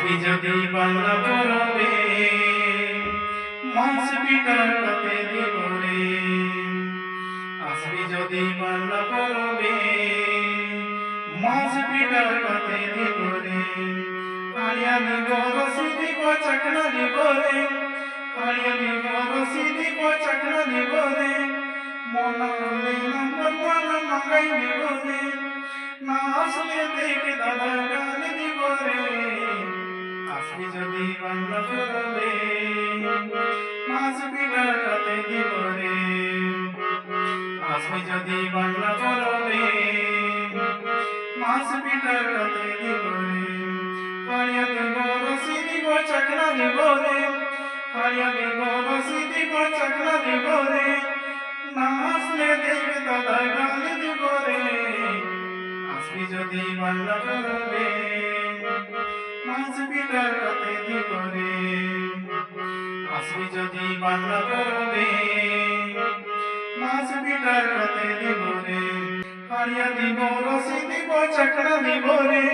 আসবি যদি বাংলা পড়বে মাছ পিটার কাতে দিব রে। আসবি যদি বাংলা পড়বে মাছ পিটার কাতে দিব রে। আড়িয়া দিব রসি দিব চাকরা দিব রে। আড়িয়া দিব রসি দিব চাকরা দিব রে। মনা হলে নম্বর ওয়ালা মাঙ্গাই দিব রে। না আসলে দেখে দাদা গাল দিব রে। আসবি যদি বাংলা পড়বে মাছ পিটার কাতে দিব রে। আসবি যদি বাংলা পড়বে মাছ পিটার কাতে দিব রে। হাড়িয়া দিব রসি দিব চাকরা দিব রে। হাড়িয়া দিব রসি দিব চাকরা দিব রে। না আসলে দেখে দাদা গাল দিব রে। আসবি যদি বাংলা পড়বে মাছ পিটার কাতে দিব রে। আসবি যদি বাংলা পড়বে মাছ পিটার কাতে দিব রে। হাড়িয়া দিব রসি দিব চাকরা দিব রে।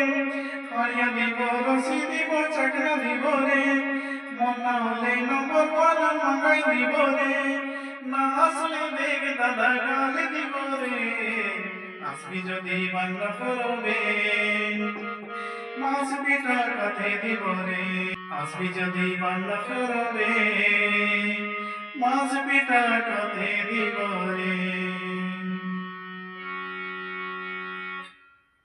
হাড়িয়া দিব রসি দিব চাকরা দিব রে। মনা হলে নম্বর ওয়ালা মাঙ্গাই দিব রে। না আসলে দেখ দাদা গাল দিব রে। আসবি যদি বাংলা পড়বে মাছ পিটার কাতে দিব রে। আসবি যদি বাংলা পড়বে মাছ পিটার কাতে দিব রে।